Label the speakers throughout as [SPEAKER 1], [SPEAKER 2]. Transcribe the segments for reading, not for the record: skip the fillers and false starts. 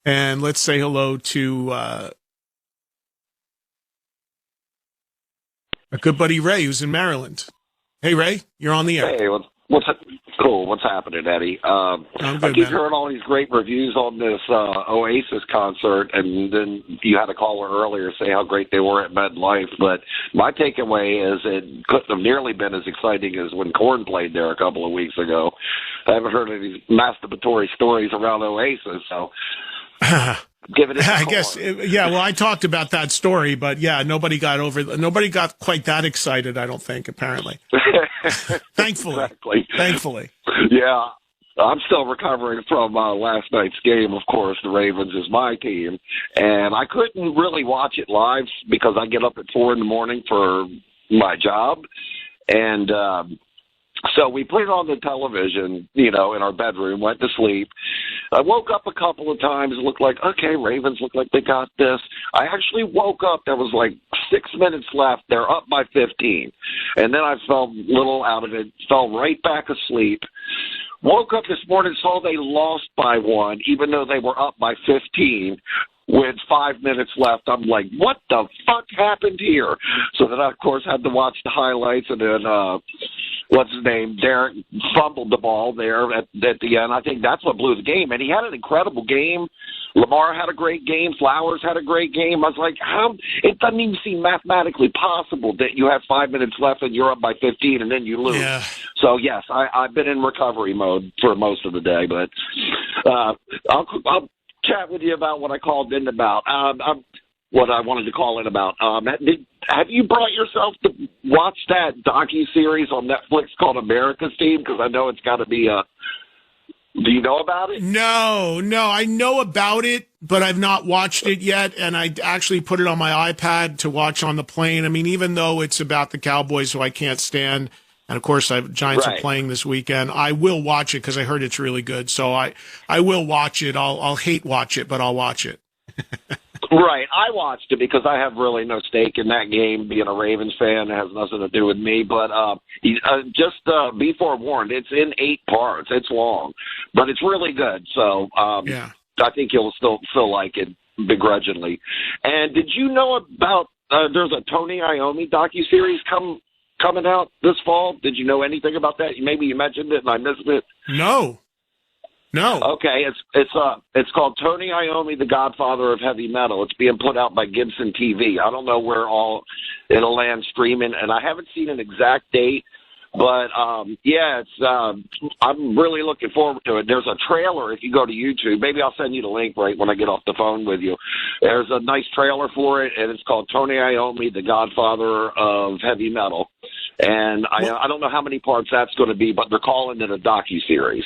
[SPEAKER 1] And let's say hello to a good buddy, Ray, who's in Maryland. Hey, Ray, you're on the air.
[SPEAKER 2] Hey, what's cool? What's happening, Eddie?
[SPEAKER 1] I'm
[SPEAKER 2] I
[SPEAKER 1] good,
[SPEAKER 2] keep
[SPEAKER 1] man.
[SPEAKER 2] hearing all these great reviews on this Oasis concert, and then you had a caller earlier say how great they were at MetLife. But my takeaway is it couldn't have nearly been as exciting as when Korn played there a couple of weeks ago. I haven't heard any masturbatory stories around Oasis, so give it a
[SPEAKER 1] I
[SPEAKER 2] call.
[SPEAKER 1] guess, yeah. Well, I talked about that story, but yeah, nobody got quite that excited. I don't think, apparently. Thankfully,
[SPEAKER 2] Exactly.
[SPEAKER 1] Thankfully.
[SPEAKER 2] Yeah. I'm still recovering from last night's game, of course. The Ravens is my team. And I couldn't really watch it live because I get up at 4 in the morning for my job. And so we put it on the television, in our bedroom, went to sleep. I woke up a couple of times. It looked like, okay, Ravens look like they got this. I actually woke up. There was like 6 minutes left. They're up by 15. And then I fell a little out of it, fell right back asleep. Woke up this morning, saw they lost by 1, even though they were up by 15. With 5 minutes left, I'm like, what the fuck happened here? So then I, of course, had to watch the highlights, and then, what's his name, Derek fumbled the ball there at the end. I think that's what blew the game, and he had an incredible game. Lamar had a great game. Flowers had a great game. I was like, how? It doesn't even seem mathematically possible that you have 5 minutes left and you're up by 15 and then you lose.
[SPEAKER 1] Yeah.
[SPEAKER 2] So, yes, I've been in recovery mode for most of the day, but I'll chat with you about what I called in about. What I wanted to call in about. Have you brought yourself to watch that docu-series on Netflix called America's Team? Because I know it's got to be a... Do you know about it?
[SPEAKER 1] No, I know about it, but I've not watched it yet, and I actually put it on my iPad to watch on the plane. I mean, even though it's about the Cowboys, who I can't stand, and of course, Giants are playing this weekend, I will watch it because I heard it's really good. So I will watch it. I'll hate watch it, but I'll watch it.
[SPEAKER 2] Right. I watched it because I have really no stake in that game. Being a Ravens fan, it has nothing to do with me. But just be forewarned, it's in 8 parts. It's long, but it's really good. So
[SPEAKER 1] yeah.
[SPEAKER 2] I think you'll still like it begrudgingly. And did you know about there's a Tony Iommi docuseries coming out this fall? Did you know anything about that? Maybe you mentioned it and I missed it.
[SPEAKER 1] No.
[SPEAKER 2] Okay, it's called Tony Iommi, the Godfather of Heavy Metal. It's being put out by Gibson TV. I don't know where all it'll land streaming, and I haven't seen an exact date. But yeah, it's I'm really looking forward to it. There's a trailer if you go to YouTube. Maybe I'll send you the link right when I get off the phone with you. There's a nice trailer for it, and it's called Tony Iommi, the Godfather of Heavy Metal. And I don't know how many parts that's going to be, but they're calling it a docuseries.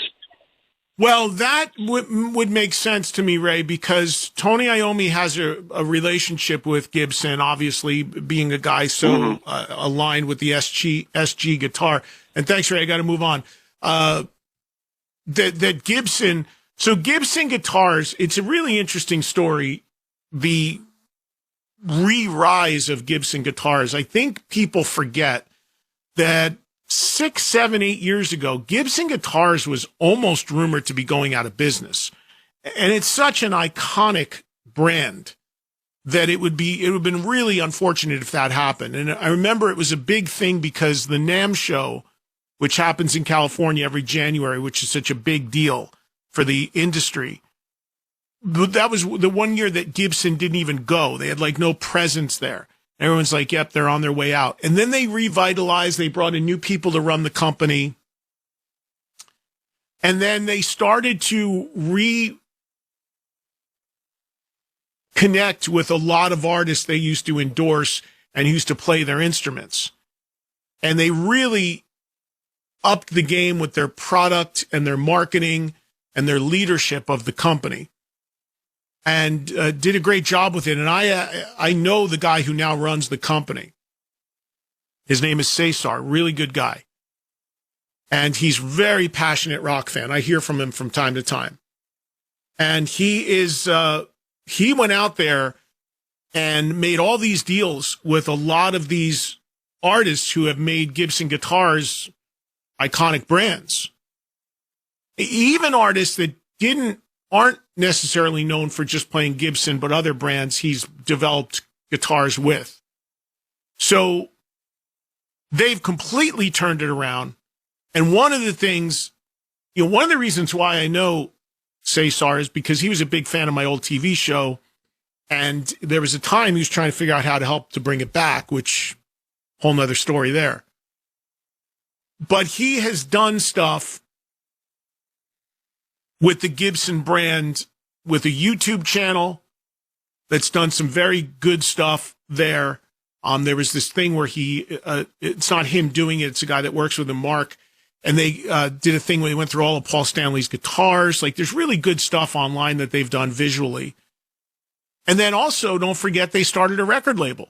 [SPEAKER 1] Well, that would make sense to me, Ray, because Tony Iommi has a relationship with Gibson, obviously being a guy so aligned with the SG guitar. And thanks, Ray. I got to move on. That Gibson, so Gibson guitars, it's a really interesting story. The re-rise of Gibson guitars. I think people forget that 6, 7, 8 years ago, Gibson Guitars was almost rumored to be going out of business. And it's such an iconic brand that it would have been really unfortunate if that happened. And I remember it was a big thing because the NAMM show, which happens in California every January, which is such a big deal for the industry, that was the one year that Gibson didn't even go. They had like no presence there. Everyone's like, yep, they're on their way out. And then they revitalized. They brought in new people to run the company. And then they started to reconnect with a lot of artists they used to endorse and used to play their instruments. And they really upped the game with their product and their marketing and their leadership of the company. And did a great job with it. And I know the guy who now runs the company. His name is Cesar, really good guy. And he's very passionate rock fan. I hear from him from time to time. And he went out there and made all these deals with a lot of these artists who have made Gibson guitars iconic brands. Even artists that didn't aren't necessarily known for just playing Gibson, but other brands he's developed guitars with. So they've completely turned it around. And one of the things, one of the reasons why I know Cesar is because he was a big fan of my old TV show. And there was a time he was trying to figure out how to help to bring it back, which whole nother story there. But he has done stuff with the Gibson brand, with a YouTube channel that's done some very good stuff there. There was this thing where it's not him doing it, it's a guy that works with him, Mark, and they did a thing where they went through all of Paul Stanley's guitars. Like, there's really good stuff online that they've done visually. And then also, don't forget, they started a record label.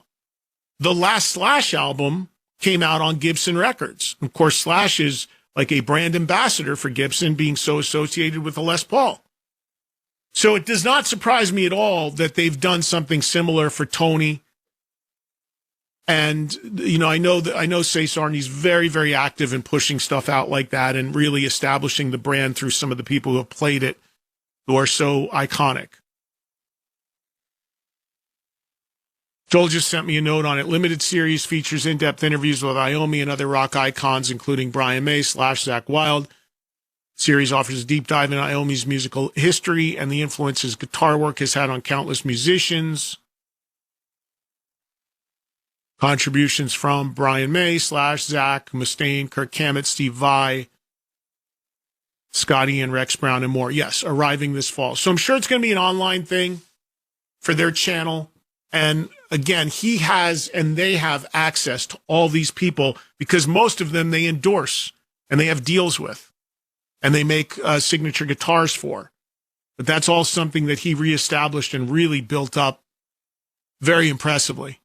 [SPEAKER 1] The last Slash album came out on Gibson Records. Of course, Slash is like a brand ambassador for Gibson, being so associated with the Les Paul. So it does not surprise me at all that they've done something similar for Tony. And, I know Cesar, and he's very, very active in pushing stuff out like that and really establishing the brand through some of the people who have played it who are so iconic. Joel just sent me a note on it. Limited series features in-depth interviews with Iommi and other rock icons, including Brian May / Zakk Wylde. Series offers a deep dive into Iommi's musical history and the influence his guitar work has had on countless musicians. Contributions from Brian May / Zakk, Mustaine, Kirk Hammett, Steve Vai, Scotty and Rex Brown, and more. Yes, arriving this fall. So I'm sure it's going to be an online thing for their channel. And again, he has and they have access to all these people because most of them they endorse and they have deals with and they make signature guitars for. But that's all something that he reestablished and really built up very impressively.